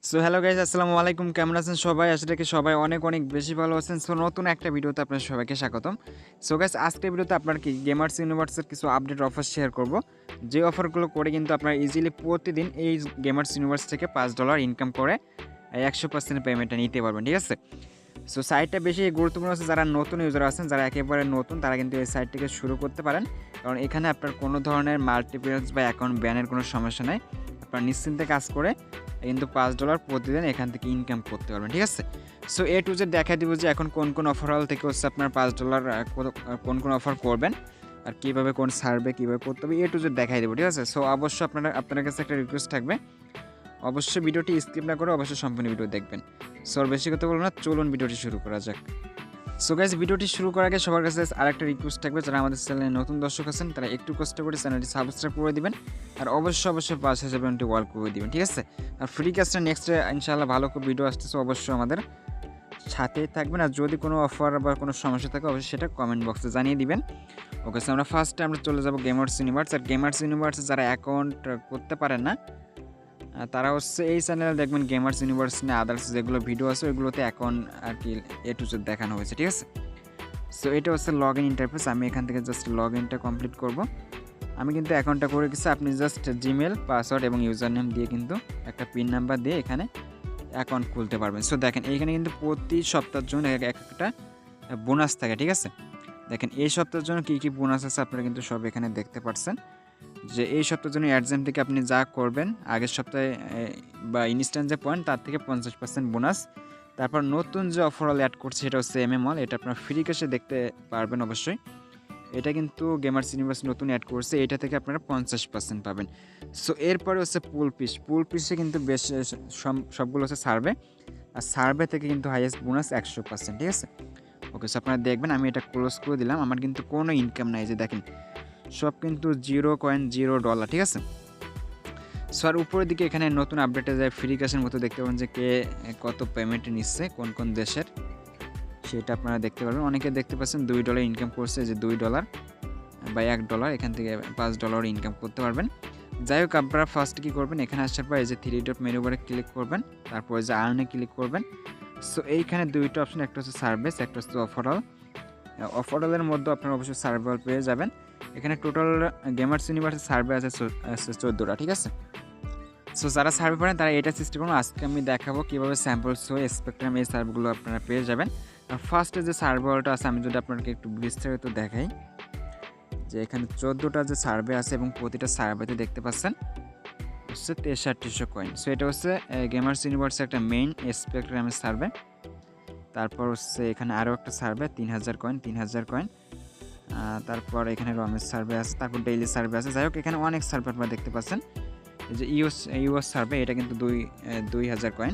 So hello guys, আসসালামু আলাইকুম। কেমন আছেন সবাই? আশা রাখি সবাই অনেক অনেক বেশি ভালো আছেন। সো নতুন একটা ভিডিওতে আপনাদের সবাইকে স্বাগতম। সো গাইস, আজকের ভিডিওতে আপনার গেমার্স ইউনিভার্সের কিছু আপডেট অফার শেয়ার করব। যে অফারগুলো করে কিন্তু আপনারা ইজিলি প্রতিদিন এই গেমার্স ইউনিভার্স থেকে $5 ইনকাম করে 100% পেমেন্টটা নিতে পারবেন, ঠিক আছে? সো সাইটটা বেশি গুরুত্বপূর্ণ হচ্ছে যারা নতুন ইউজার আছেন, যারা একেবারে নতুন তারা কিন্তু এই সাইটটিকে শুরু করতে পারেন। কারণ এখানে আপনার কোনো ধরনের মাল্টিপ্লেয়ার্স বা অ্যাকাউন্ট ব্যানের কোনো সমস্যা নাই। আপনারা নিশ্চিন্তে কাজ করে কিন্তু $5 প্রতিদিন এখান থেকে ইনকাম করতে পারবেন, ঠিক আছে? সো এ টু জেড দেখা দিব যে এখন কোন কোন অফার হল থেকে হচ্ছে আপনার $5 কোন কোন অফার করবেন আর কীভাবে কোন সার্ভে কীভাবে করতে হবে এ টু জেড দেখাই দেবো, ঠিক আছে? সো অবশ্যই আপনার কাছে একটা রিকোয়েস্ট থাকবে, অবশ্যই ভিডিওটি স্কিপ না করে অবশ্যই সম্পূর্ণ ভিডিও দেখবেন। সো আর বেশি কথা বলবো না, চলুন ভিডিওটি শুরু করা যাক। সো গাইস, ভিডিওটি শুরু করার আগে সবার কাছে আরেকটা রিকোয়েস্ট থাকবে, যারা আমাদের চ্যানেলে নতুন দর্শক আছেন তারা একটু কষ্ট করে চ্যানেলটি সাবস্ক্রাইব করে দিবেন আর অবশ্যই পাশে যাবেনটি ওয়াল করে দিবেন, ঠিক আছে? আর ফ্রি কাজটা নেক্সট ইনশাআল্লাহ ভালো করে ভিডিও আসতেছে, অবশ্যই আমাদের সাথেই থাকবেন। আর যদি কোনো অফার বা কোনো সমস্যা থাকে অবশ্যই সেটা কমেন্ট বক্সে জানিয়ে দিবেন। ওকে, সো আমরা ফার্স্টে চলে যাব গেমার্স ইউনিভার্স। আর গেমার্স ইউনিভার্সে যারা অ্যাকাউন্ট করতে পারেন না তারা হচ্ছে এই চ্যানেলে দেখবেন গেমার্স ইউনিভার্স নিয়ে আদার্স যেগুলো ভিডিও আছে ওইগুলোতে অ্যাকাউন্ট আর কি এ টু জেড দেখানো হয়েছে, ঠিক আছে? সো এটা হচ্ছে লগ ইন ইন্টারফেস। আমি এখান থেকে জাস্ট লগ ইনটা কমপ্লিট করব। আমি কিন্তু অ্যাকাউন্টটা করে গেছি। আপনি জাস্ট জিমেল পাসওয়ার্ড এবং ইউজার নেম দিয়ে কিন্তু একটা পিন নাম্বার দিয়ে এখানে অ্যাকাউন্ট খুলতে পারবেন। সো দেখেন এইখানে কিন্তু প্রতি সপ্তাহের জন্য একটা বোনাস থাকে, ঠিক আছে? দেখেন এই সপ্তাহের জন্য কী কী বোনাস আছে আপনারা কিন্তু সব এখানে দেখতে পাচ্ছেন। যে এই সপ্তাহের জন্য অ্যাডজেম থেকে আপনি যা করবেন আগের সপ্তাহে বা ইনস্ট্যান্ট যে পয়েন্ট তার থেকে 50% বোনাস। তারপর নতুন যে অফারল অ্যাড করছে সেটা হচ্ছে এমএমল, এটা আপনার ফ্রি ক্যাশে দেখতে পারবেন অবশ্যই। এটা কিন্তু গেমার্স ইউনিভার্স নতুন অ্যাড করছে, এটা থেকে আপনারা 50% পাবেন। সো এরপরে হচ্ছে পুল পিসে কিন্তু বেশ সবগুলো হচ্ছে সার্ভে, আর সার্ভে থেকে কিন্তু হাইয়েস্ট বোনাস 100%, ঠিক আছে? ওকে, সো আপনারা দেখবেন আমি এটা ক্লোজ করে দিলাম। আমার কিন্তু কোনো ইনকাম নাই, যে দেখেন সব কিন্তু $0.0, ঠিক আছে? সো আর উপরের দিকে এখানে নতুন আপডেটে যায় ফ্রি ক্যাশের মতো দেখতে পাবেন যে কে কত পেমেন্ট নিচ্ছে কোন কোন দেশের, সেটা আপনারা দেখতে পারবেন। অনেকে দেখতে পাচ্ছেন $2 ইনকাম করছে, যে $2 বা $1 এখান থেকে $5 ইনকাম করতে পারবেন। যাই হোক, আপনারা ফার্স্ট কী করবেন, এখানে আসার পর এই যে 3 ডট মেনু বারে ক্লিক করবেন, তারপরে যে আর্নে ক্লিক করবেন। সো এইখানে দুইটা অপশন, একটা হচ্ছে সার্ভিস, একটা হচ্ছে অফারলের মধ্যে আপনারা অবশ্যই সার্ভার পেয়ে যাবেন। এখানে টোটাল গেমার্স ইউনিভার্সের সার্ভে আছে 14টা, ঠিক আছে? সো যারা সার্ভে পারেন তারা এটা চেষ্টা করুন। আজকে আমি দেখাবো কীভাবে স্যাম্পল শো স্পেকট্রাম এই সার্ভগুলো আপনারা পেয়ে যাবেন। আর ফার্স্টে যে সার্ভারটা আছে আমি যদি আপনাকে একটু বিস্তারিত দেখাই, যে এখানে 14টা যে সার্ভে আছে এবং প্রতিটা সার্ভেতে দেখতে পাচ্ছেন হচ্ছে 6300 কয়েন। সো এটা হচ্ছে গেমার্স ইউনিভার্সের একটা মেইন স্পেকট্রামের সার্ভে। তারপর হচ্ছে এখানে আরও একটা সার্ভে 3000 কয়েন। তারপর এখানে রমের সার্ভে আছে, তারপর ডেইলি সার্ভে আছে। যাই হোক, এখানে অনেক সার্ভে আপনারা দেখতে পাচ্ছেন। এই যে ইউএস সার্ভে, এটা কিন্তু 2000 কয়েন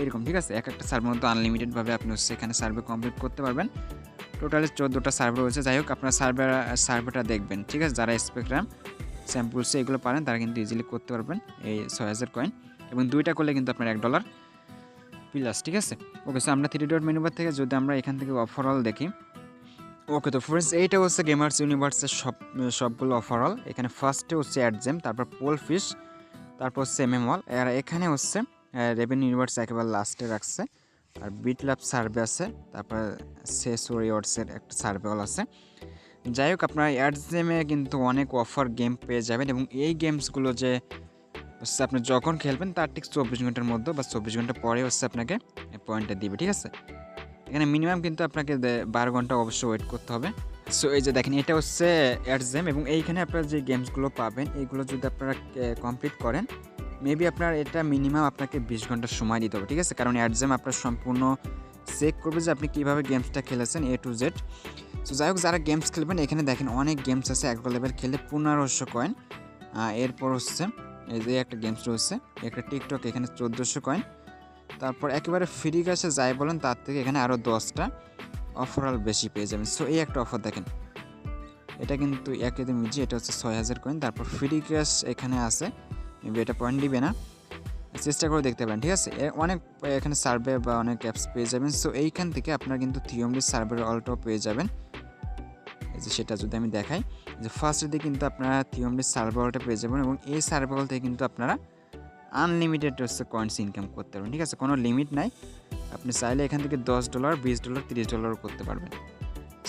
এরকম, ঠিক আছে? একটা সার্ভের মধ্যে আনলিমিটেডভাবে আপনি হচ্ছে এখানে সার্ভে কমপ্লিট করতে পারবেন। টোটালি 14টা সার্ভে রয়েছে। যাই হোক, আপনার সার্ভেটা দেখবেন, ঠিক আছে? যারা স্পেকট্রাম স্যাম্পলসে এগুলো পারেন তারা কিন্তু ইজিলি করতে পারবেন এই 6000 কয়েন, এবং 2টা করলে কিন্তু আপনার $1 প্লাস, ঠিক আছে? ওকে, সো আমরা 3 ডট মেনু বার থেকে যদি আমরা এখান থেকে ওভারঅল দেখি। ওকে, তো ফ্রেন্ডস এইটা হচ্ছে গেমার্স ইউনিভার্সের সবগুলো ওভারঅল। এখানে ফার্স্টে হচ্ছে অ্যাডজেম, তারপর পোল ফিশ, তারপর হচ্ছে এমএমল, আর এখানে হচ্ছে রেভেন ইউনিভার্স একেবারে লাস্টে রাখছে। আর বিট ল্যাব সার্ভে আছে, তারপর সেস ওরিওয়ার্সের একটা সার্ভেল আছে। যাই হোক, আপনার অ্যাডজেমে কিন্তু অনেক অফার গেম পেয়ে যাবেন, এবং এই গেমসগুলো যে হচ্ছে আপনি যখন খেলবেন তার ঠিক 24 ঘন্টার মধ্যে বা 24 ঘন্টা পরে হচ্ছে আপনাকে পয়েন্টটা দিবে, ঠিক আছে? এখানে মিনিমাম কিন্তু আপনাকে 12 ঘন্টা অবশ্যই ওয়েট করতে হবে। সো এই যে দেখেন এটা হচ্ছে অ্যাডজেম, এবং এইখানে আপনারা যে গেমসগুলো পাবেন এইগুলো যদি আপনারা কমপ্লিট করেন মেবি আপনার এটা মিনিমাম আপনাকে 20 ঘন্টা সময় দিতে হবে, ঠিক আছে? কারণ অ্যাডজেম আপনার সম্পূর্ণ চেক করবে যে আপনি কীভাবে গেমসটা খেলেছেন এ টু জেড। সো যাই হোক, যারা গেমস খেলবেন এখানে দেখেন অনেক গেমস আছে। অ্যাভেলেবেল খেলে 1500 কয়েন। এরপর হচ্ছে এই যে একটা গেমস রয়েছে, একটা টিকটক, এখানে 1400 কয়েন। তারপর একেবারে ফ্রি ক্যাশে যাই বলেন তার থেকে এখানে আরও 10টা অফার বেশি পেয়ে যাবেন। সো এই একটা অফার দেখেন, এটা কিন্তু একদম ইজি, এটা হচ্ছে 6000 কয়েন। তারপর ফ্রি ক্যাশ এখানে আছে, মেবি এটা পয়েন্ট দিবে না, চেষ্টা করে দেখতে পারেন, ঠিক আছে? অনেক এখানে সার্ভে বা অনেক অ্যাপস পেয়ে যাবেন। সো এইখান থেকে আপনারা কিন্তু থিওমলি সার্ভের অলটাও পেয়ে যাবেন। এই যে সেটা যদি আমি দেখাই, যে ফার্স্টের দিকে কিন্তু আপনারা থিওমলি সার্ভে অলটা পেয়ে যাবেন, এবং এই সার্ভে অল থেকে কিন্তু আপনারা আনলিমিটেড হচ্ছে কয়েন্স ইনকাম করতে পারবেন, ঠিক আছে? কোনো লিমিট নাই, আপনি চাইলে এখান থেকে $10, $20, $30 করতে পারবেন।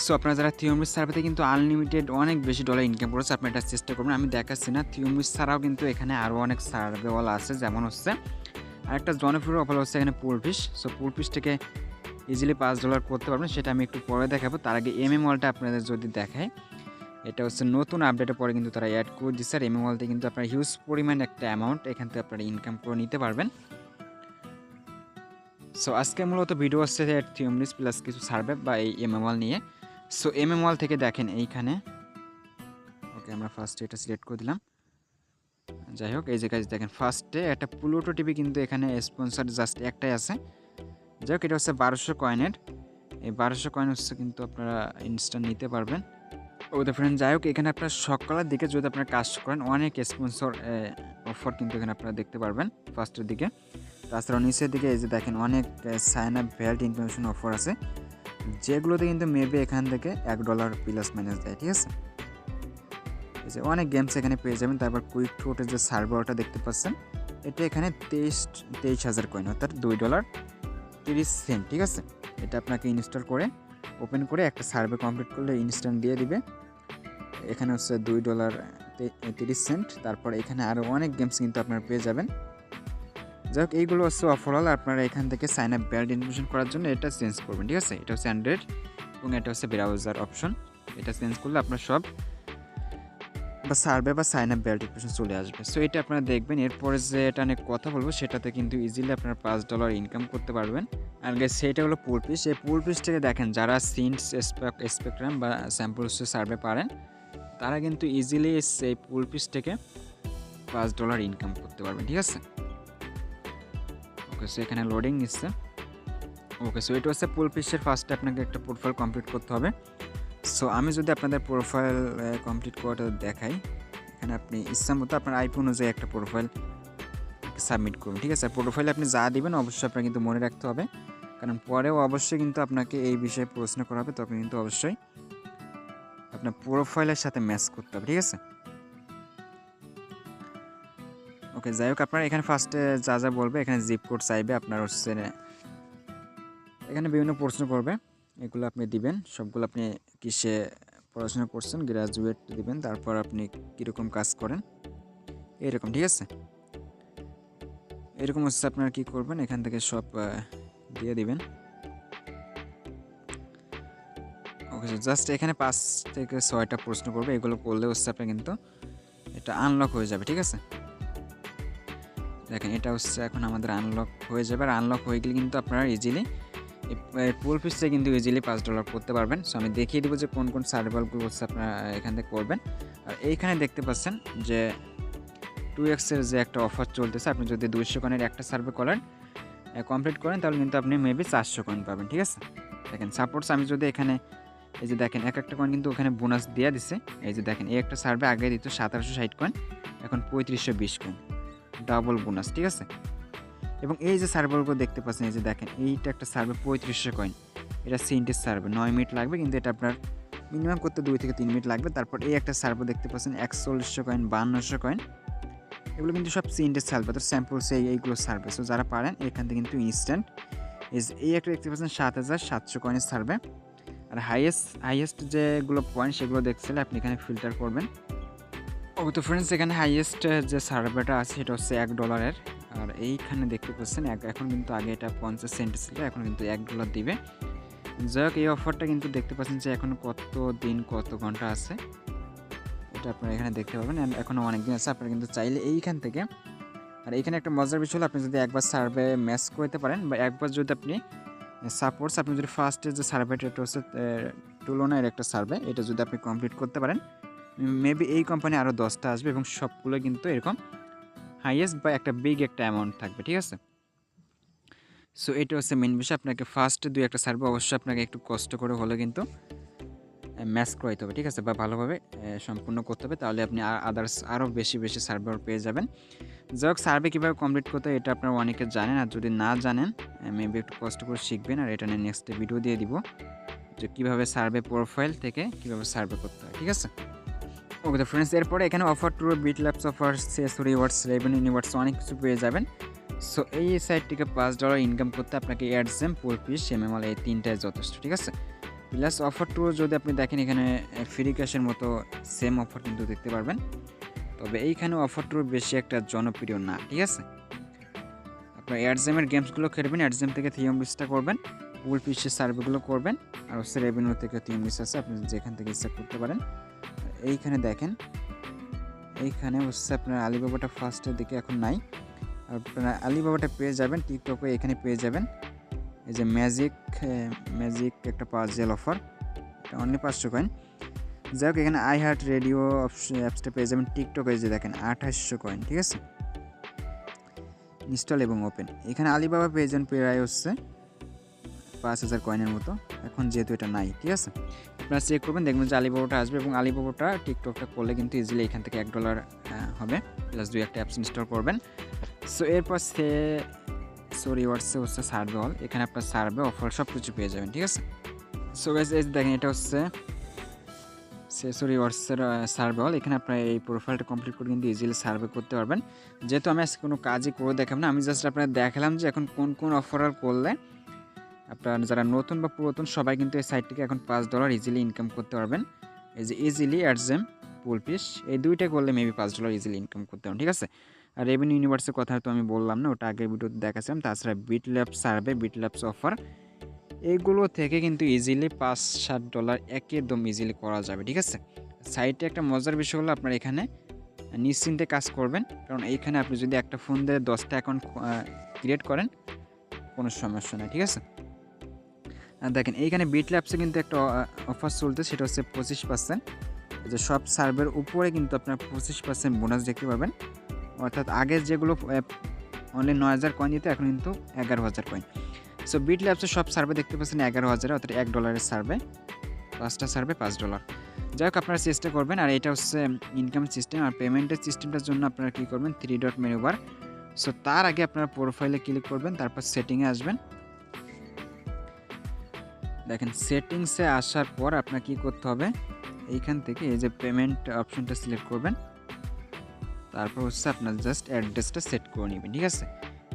সো আপনারা যারা থিওমিস সার্ভেতে কিন্তু আনলিমিটেড অনেক বেশি ডলার ইনকাম করেছে, আপনারা এটা চেষ্টা করবেন। আমি দেখাচ্ছি না, থিওমিস ছাড়াও কিন্তু এখানে আরও অনেক সার্ভেওয়ালা আছে, যেমন হচ্ছে আরেকটা জনপ্রিয় অফার হচ্ছে এখানে পুলফিশ। সো পুলফিশ থেকে ইজিলি $5 করতে পারবেন, সেটা আমি একটু পরে দেখাবো। তার আগে ওয়ালটা আপনাদের যদি দেখায়, এটা হচ্ছে নতুন আপডেটের পরে কিন্তু তারা অ্যাড করে দিচ্ছে। আর ওয়ালতে কিন্তু আপনার হিউজ পরিমাণ একটা অ্যামাউন্ট এখান থেকে আপনারা ইনকাম করে নিতে পারবেন। সো আজকে মূলত ভিডিও হচ্ছে থিওমিস প্লাস কিছু সার্ভে বা এই ওয়াল নিয়ে। সো ওয়াল থেকে দেখেন এইখানে, ওকে আমরা ফার্স্টে এটা সিলেক্ট করে দিলাম। যাই হোক, এই যে কাজ দেখেন, ফার্স্টে একটা প্লুটো টিভি কিন্তু এখানে স্পন্সর জাস্ট একটাই আছে। যাই হোক, এটা হচ্ছে 1200 কয়েনের। এই 1200 কয়েন হচ্ছে কিন্তু আপনারা ইনস্ট্যান্ট নিতে পারবেন। ওদের ফ্রেন্ড, যাই হোক, এখানে আপনার সকালের দিকে যদি আপনারা কাজ করেন অনেক স্পন্সর অফার কিন্তু এখানে আপনারা দেখতে পারবেন ফার্স্টের দিকে। তাছাড়াও নিচের দিকে এই যে দেখেন অনেক sign up valid information offer আছে, যেগুলোতে কিন্তু মেবি এখান থেকে $1 প্লাস মাইনাস দেয়, ঠিক আছে? এই যে অনেক গেমস এখানে পেয়ে যাবেন। তারপর কুইক থ্রোটের যে সার্ভারটা দেখতে পাচ্ছেন, এটা এখানে 23,000 কয়েন, অর্থাৎ $2.30, ঠিক আছে? এটা আপনাকে ইনস্টল করে ওপেন করে একটা সার্ভে কমপ্লিট করলে ইনস্ট্যান্ট দিয়ে দিবে। এখানে হচ্ছে $2.30। তারপর এখানে আরও অনেক গেমস কিন্তু আপনারা পেয়ে যাবেন। যাই হোক, এইগুলো হচ্ছে ওভারঅল আপনারা এখান থেকে সাইন আপ ভ্যালিড ইনফরমেশন করার জন্য এটা চেঞ্জ করবেন, ঠিক আছে? এটা হচ্ছে অ্যান্ড্রয়েড এবং এটা হচ্ছে ব্রাউজার অপশন। এটা চেঞ্জ করলে আপনার সব বা সার্ভে বা সাইন আপ ভ্যালিড ইনফরমেশন চলে আসবে। সো এটা আপনারা দেখবেন। এরপরে যে এটা নিয়ে কথা বলবো, সেটাতে কিন্তু ইজিলি আপনারা $5 ইনকাম করতে পারবেন। আর সেটা হলো পুলফিশ। এই পুলফিশ থেকে দেখেন, যারা সিন্স স্পেকট্রাম বা স্যাম্পলস সার্ভে পারেন, তারা কিন্তু ইজিলি সেই পুলফিশ থেকে $5 ইনকাম করতে পারবেন, ঠিক আছে? ওকে, সো এখানে লোডিং নিচ্ছে। ওকে, সো এটা হচ্ছে পুলফিশের ফার্স্টে আপনাকে একটা প্রোফাইল কমপ্লিট করতে হবে। সো আমি যদি আপনাদের প্রোফাইল কমপ্লিট করাটা দেখাই, এখানে আপনি ইচ্ছা মতো আপনার আইফোন অনুযায়ী একটা প্রোফাইল সাবমিট করুন, ঠিক আছে? প্রোফাইলে আপনি যা দিবেন অবশ্যই আপনার কিন্তু মনে রাখতে হবে, কারণ পরেও অবশ্যই কিন্তু আপনাকে এই বিষয়ে প্রশ্ন করা হবে, তখন কিন্তু অবশ্যই আপনার প্রোফাইলের সাথে ম্যাচ করতে হবে, ঠিক আছে? ওকে, যাই হোক, আপনার এখানে ফার্স্টে যা যা বলবে, এখানে জিপ কোড চাইবে, আপনার হচ্ছে এখানে বিভিন্ন প্রশ্ন করবে, এগুলো আপনি দিবেন। সবগুলো আপনি কিসে পড়াশোনা করছেন, গ্র্যাজুয়েট দিবেন। তারপর আপনি কীরকম কাজ করেন, এরকম, ঠিক আছে? এরকম হচ্ছে আপনারা কী করবেন, এখান থেকে সব দিয়ে দিবেন। ওকে, জাস্ট এখানে 5 থেকে 6টা প্রশ্ন করবে, এগুলো করলে হচ্ছে আপনার কিন্তু এটা আনলক হয়ে যাবে, ঠিক আছে? দেখেন, এটা হচ্ছে এখন আমাদের আনলক হয়ে যাবে। আর আনলক হয়ে গেলে কিন্তু আপনারা ইজিলি পুলফিশে কিন্তু ইজিলি $5 করতে পারবেন। সো আমি দেখিয়ে দেবো যে কোন কোন সার্ভারগুলো হচ্ছে আপনারা এখান থেকে করবেন। আর এইখানে দেখতে পাচ্ছেন যে 2x এর যে একটা অফার চলতেছে, আপনি যদি 200 কয়েনের একটা সার্ভে করেন কমপ্লিট করেন, তাহলে কিন্তু আপনি মেবি 400 কয়েন পাবেন, ঠিক আছে? দেখেন, সাপোজ আমি যদি এখানে এই যে দেখেন এক একটা কয়েন কিন্তু ওখানে বোনাস দিয়ে দিছে। এই যে দেখেন, এই একটা সার্ভে আগে দিত 1760 কয়েন, এখন 3520 কয়েন, ডাবল বোনাস, ঠিক আছে? এবং এই যে সার্ভারগুলো দেখতে পাচ্ছেন, এই যে দেখেন, এইটা একটা সার্ভে 3500 কয়েন, এটা সিন্টের সার্ভে 9 মিনিট লাগবে, কিন্তু এটা আপনার মিনিমাম করতে 2 থেকে 3 মিনিট লাগবে। তারপর এই একটা সার্ভে দেখতে পাচ্ছেন 4100 কয়েন, 5200 কয়েন, এগুলো কিন্তু সব সিন্টের সার্ভে, তো স্যাম্পলস এইগুলো সার্ভে। সো যারা পারেন এখান থেকে কিন্তু ইনস্ট্যান্ট এই একটা দেখতে পাচ্ছেন 7700 কয়েনের সার্ভে। আর হাইয়েস্ট যেগুলো পয়েন্ট সেগুলো দেখছিলে আপনি এখানে ফিল্টার করবেন। ওকে, তো ফ্রেন্ডস, এখানে হাইয়েস্ট যে সার্ভেটা আছে সেটা হচ্ছে $1। আর এইখানে দেখতে পাচ্ছেন এখন কিন্তু আগে এটা 50 সেন্ট ছিল, এখন কিন্তু $1 দিবে। যাই হোক, এই অফারটা কিন্তু দেখতে পাচ্ছেন যে এখন কত দিন কত ঘন্টা আছে, এটা আপনারা এখানে দেখতে পাবেন। অ্যান্ড এখনও অনেক দিন আছে, আপনারা কিন্তু চাইলে এইখান থেকে। আর এইখানে একটা মজার বিষয় হলো, আপনি যদি একবার সার্ভে ম্যাচ করতে পারেন, বা একবার যদি আপনি সাপোজ আপনি যদি ফার্স্টে যে সার্ভেটা, এটা হচ্ছে তুলনার একটা সার্ভে, এটা যদি আপনি কমপ্লিট করতে পারেন, মেবি এই কোম্পানি আরও 10টা আসবে এবং সবগুলো কিন্তু এরকম হাইয়েস্ট বা একটা বিগ একটা অ্যামাউন্ট থাকবে, ঠিক আছে? সো এটা হচ্ছে মেন বিষয়। আপনাকে ফার্স্টে 2-1টা সার্ভে অবশ্যই আপনাকে একটু কষ্ট করে হলে কিন্তু ম্যাচ করাইতে হবে, ঠিক আছে? বা ভালোভাবে সম্পূর্ণ করতে হবে, তাহলে আপনি আদার্স আরও বেশি সার্ভার পেয়ে যাবেন। যাই হোক, সার্ভে কীভাবে কমপ্লিট করতে হয় এটা আপনারা অনেকে জানেন, আর যদি না জানেন মেবি একটু কষ্ট করে শিখবেন। আর এটা নিয়ে নেক্সট ভিডিও দিয়ে দিব যে কীভাবে সার্ভে প্রোফাইল থেকে কীভাবে সার্ভে করতে হয়, ঠিক আছে? ওকে তো ফ্রেন্ডস, এরপরে এখানে অফার টু বিট ল্যাপস অফার সেস রিওয়ার্ডস রেভিনিউ ইউনিভার্স অনেক কিছু পেয়ে যাবেন। সো এই সাইট থেকে $5 ইনকাম করতে আপনাকে অ্যাডসেম পুল পিস এমএমএল এই তিনটাই যথেষ্ট, ঠিক আছে। প্লাস অফার টু যদি আপনি দেখেন এখানে ফ্রি ক্যাশের মতো সেম অফার কিন্তু দেখতে পারবেন, তবে এইখানে অফার টু বেশি একটা জনপ্রিয় না, ঠিক আছে। আপনার অ্যাডজেমের গেমসগুলো খেলবেন, অ্যাডজেম থেকে থিওম লিস্টটা করবেন, পুল পিসের সার্ভেগুলো করবেন, আর হচ্ছে রেভিনিউ থেকে থিওম লিস্ট আছে, আপনি যেখান থেকে ইচ্ছা করতে পারেন। এইখানে দেখেন, এইখানে হচ্ছে আপনার আলিবাবাটা ফার্স্টের দিকে এখন নাই, আপনারা আলিবাবাটা পেয়ে যাবেন টিকটকে, এখানে পেয়ে যাবেন এই যে ম্যাজিক একটা পাজেল অফার, এটা অনলি 500 কয়েন। যাই হোক, এখানে আই হার্ট রেডিও অ্যাপসটা পেয়ে যাবেন টিকটকে, যে দেখেন 2800 কয়েন, ঠিক আছে, ইনস্টল এবং ওপেন। এখানে আলিবাবা পেয়ে যান প্রায় হচ্ছে 5000 কয়েনের মতো, এখন যেহেতু এটা নাই, ঠিক আছে। আপনারা চেক করবেন, দেখবেন যে আলিবাবাটা আসবে, এবং আলিবাবাটা টিকটকটা করলে কিন্তু ইজিলি এখান থেকে $1 হবে, প্লাস 2-1টা অ্যাপস ইনস্টল করবেন। সো এরপর রিওয়ার্ডসে হচ্ছে সার্ভে হল, এখানে আপনার সার্ভে অফার সব কিছু পেয়ে যাবেন, ঠিক আছে। সো গাইস এই দেখেন, এটা হচ্ছে রিওয়ার্ডসের সার্ভে হল, এখানে আপনার এই প্রোফাইলটা কমপ্লিট করে কিন্তু ইজিলি সার্ভে করতে পারবেন। যেহেতু আমি আজকে কোনো কাজই করে দেখাবো না, আমি জাস্ট আপনাদের দেখালাম যে এখন কোন কোন অফার করলে আপনার যারা নতুন বা পুরাতন সবাই কিন্তু এই সাইট থেকে এখন $5 ইজিলি ইনকাম করতে পারবেন। এই যে ইজিলি অ্যাডজেম পুল পিস, এই দুইটা করলে মেবি $5 ইজিলি ইনকাম করতে পারবেন, ঠিক আছে। আর রেভিনিউ ইউনিভার্সের কথা তো আমি বললাম না, ওটা আগের ভিডিওতে দেখাচ্ছিলাম। তাছাড়া BitLabs survey, bit lapse offer, এইগুলো থেকে কিন্তু ইজিলি $5-7 একদম ইজিলি করা যাবে, ঠিক আছে। সাইটে একটা মজার বিষয় হলো আপনার এখানে নিশ্চিন্তে কাজ করবেন, কারণ এইখানে আপনি যদি একটা ফোন দিয়ে 10টা অ্যাকাউন্ট ক্রিয়েট করেন কোনো সমস্যা নেই, ঠিক আছে। আর দেখেন এইখানে বিট ল্যাপসে কিন্তু একটা অফার চলছে, সেটা হচ্ছে 25%, যে সব সার্ভের উপরে কিন্তু আপনার 25% বোনাস দেখতে পাবেন। অর্থাৎ আগে যেগুলো অনলি 9000 কয়েন দিতে, এখন কিন্তু 11000 কয়েন। সো বিট ল্যাপসে সব সার্ভে দেখতে পাচ্ছেন 11000, অর্থাৎ $1 সার্ভে, 5টা সার্ভে $5। যাই হোক, আপনারা চেষ্টা করবেন। আর এটা হচ্ছে ইনকাম সিস্টেম, আর পেমেন্টের সিস্টেমটার জন্য আপনারা কী করবেন, 3 ডট মেনু বার। সো তার আগে আপনারা প্রোফাইলে ক্লিক করবেন, তারপর সেটিংয়ে আসবেন। দেখেন সেটিংসে আসার পর আপনার কী করতে হবে, এইখান থেকে এই যে পেমেন্ট অপশনটা সিলেক্ট করবেন, তারপর হচ্ছে আপনার জাস্ট অ্যাড্রেসটা সেট করে নেবেন, ঠিক আছে।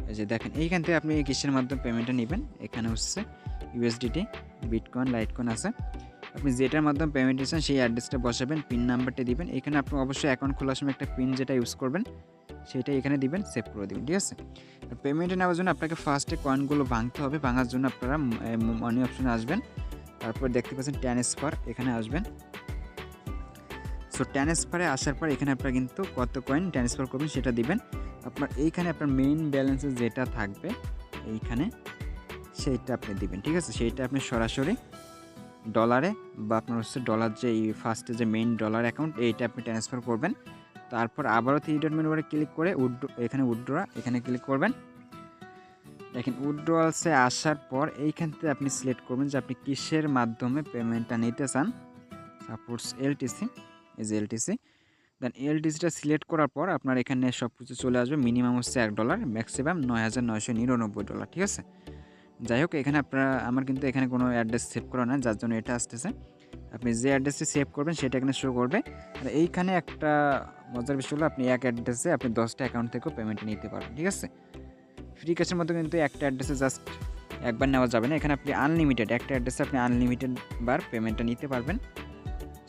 এই যে দেখেন এইখান থেকে আপনি কিসের মাধ্যমে পেমেন্টটা নেবেন, এখানে হচ্ছে USDT, বিটকয়েন, লাইটকয়েন আছে। আপনি যেটার মাধ্যমে পেমেন্ট দিচ্ছেন সেই অ্যাড্রেসটা বসাবেন, পিন নাম্বারটা দিবেন। এখানে আপনি অবশ্যই অ্যাকাউন্ট খোলার সময় একটা পিন যেটা ইউজ করবেন সেটা এখানে দিবেন, সেভ করে দিবেন, ঠিক আছে। আর পেমেন্টে নেওয়ার জন্য আপনাকে ফার্স্টে কয়েনগুলো ভাঙতে হবে, ভাঙার জন্য আপনারা মানি অপশনে আসবেন, তারপর দেখতে পাচ্ছেন ট্রান্সফার, এখানে আসবেন। সো ট্রান্সফারে আসার পর এখানে আপনারা কিন্তু কত কয়েন ট্রান্সফার করবেন সেটা দিবেন। আপনার এইখানে আপনার মেইন ব্যালেন্সে যেটা থাকবে এইখানে সেইটা আপনি দিবেন, ঠিক আছে। সেইটা আপনি সরাসরি ডলারে বা আপনার হচ্ছে ডলার যে ফার্স্টে যে মেইন ডলার অ্যাকাউন্ট এইটা আপনি ট্রান্সফার করবেন। তারপর আবারও 3 ডট মেনু বারে ক্লিক করে এখানে উইথড্র, এখানে ক্লিক করবেন। দেখেন উইথড্রয়ালসে আসার পর এইখান থেকে আপনি সিলেক্ট করবেন যে আপনি কিসের মাধ্যমে পেমেন্টটা নিতে চান। সাপোজ LTC, এই যে LTC, দেন LTCটা সিলেক্ট করার পর আপনার এখানে সব কিছু চলে আসবে। মিনিমাম হচ্ছে $1, ম্যাক্সিমাম $9999, ঠিক আছে। যাই হোক, এখানে আমার কিন্তু এখানে কোনো অ্যাড্রেস সেভ করা না, যার জন্য এটা আসতেছে। আপনি যে অ্যাড্রেসটি সেভ করবেন সেটা এখানে শো করবে। আর এইখানে একটা মজার বিষয় হলো আপনি এক অ্যাড্রেসে আপনি 10টা অ্যাকাউন্ট থেকেও পেমেন্ট নিতে পারবেন, ঠিক আছে। ফ্রি ক্যাশের মধ্যে কিন্তু একটা অ্যাড্রেসে জাস্ট একবার নেওয়া যাবে না, এখানে আপনি আনলিমিটেড একটা অ্যাড্রেসে আপনি আনলিমিটেড বার পেমেন্টটা নিতে পারবেন।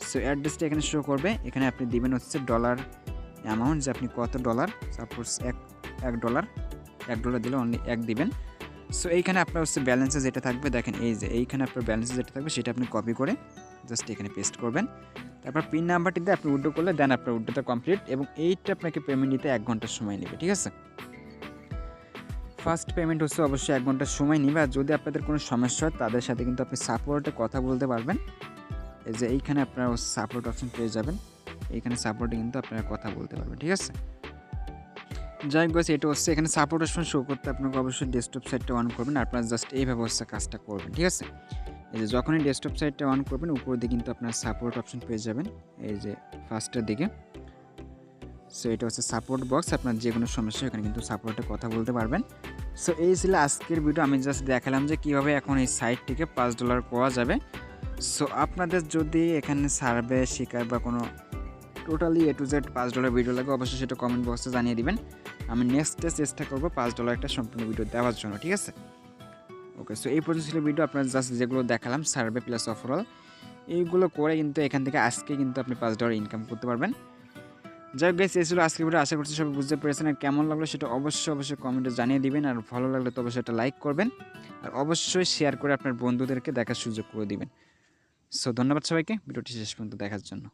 সো অ্যাড্রেসটা এখানে শো করবে, এখানে আপনি দিবেন হচ্ছে ডলার অ্যামাউন্ট, যে আপনি কত ডলার, সাপোজ $1 দিলে অনলি 1 দিবেন। সো এইখানে আপনার হচ্ছে ব্যালেন্সে যেটা থাকবে, দেখেন এই যে এইখানে আপনার ব্যালেন্সে যেটা থাকবে সেটা আপনি কপি করে জাস্ট এখানে পেস্ট করবেন। তারপর পিন নাম্বারটি দিয়ে আপনি উইথড্র করলে দেন আপনার উইথড্রটা কমপ্লিট, এবং এইটা আপনাকে পেমেন্ট নিতে 1 ঘন্টার সময় নেবে, ঠিক আছে। ফার্স্ট পেমেন্ট হচ্ছে অবশ্যই 1 ঘন্টার সময় নেবে। আর যদি আপনাদের কোনো সমস্যা হয় তাদের সাথে কিন্তু আপনি সাপোর্টে কথা বলতে পারবেন। এই যে এইখানে আপনারা সাপোর্ট অপশন পেয়ে যাবেন, এইখানে সাপোর্টে কিন্তু আপনারা কথা বলতে পারবেন, ঠিক আছে। যাই হোক গাইস, এটা হচ্ছে এখানে সাপোর্ট অপশন শো করতে আপনাকে অবশ্যই ডেস্কটপ সাইটটা অন করবেন। আপনারা জাস্ট এইভাবে হচ্ছে কাজটা করবেন, ঠিক আছে। এই যে যখনই ডেস্কটপ সাইটটা অন করবেন উপর দিকে কিন্তু আপনার সাপোর্ট অপশন পেয়ে যাবেন, এই যে ফার্স্টের দিকে। সো এটা হচ্ছে সাপোর্ট বক্স, আপনার যে কোনো সমস্যা এখানে কিন্তু সাপোর্টে কথা বলতে পারবেন। সো এই ছিল আজকের ভিডিও, আমি জাস্ট দেখালাম যে কীভাবে এখন এই সাইট থেকে $5 পাওয়া যাবে। সো আপনাদের যদি এখানে সার্ভে শিকার বা কোনো totally A to Z $5 video লাগবে, অবশ্যই সেটা কমেন্ট বক্সে জানিয়ে দিবেন। আমি নেক্সটে চেষ্টা করবো $5 একটা সম্পূর্ণ ভিডিও দেওয়ার জন্য, ঠিক আছে? ওকে, সো এই পর্যন্ত ছিল ভিডিও। আপনার জাস্ট যেগুলো দেখালাম সার্ভে প্লাস ওভারঅল এইগুলো করে কিন্তু এখান থেকে আজকে কিন্তু আপনি $5 ইনকাম করতে পারবেন। যাই হোক গাইস, এই ছিল আজকের ভিডিও। আশা করছি সবাই বুঝতে পেরেছেন। আর কেমন লাগলো সেটা অবশ্যই কমেন্টে জানিয়ে দিবেন। আর ভালো লাগলে তো অবশ্যই একটা লাইক করবেন, আর অবশ্যই শেয়ার করে আপনার বন্ধুদেরকে দেখার সুযোগ করে দিবেন। সো ধন্যবাদ সবাইকে ভিডিওটি শেষ পর্যন্ত দেখার জন্য।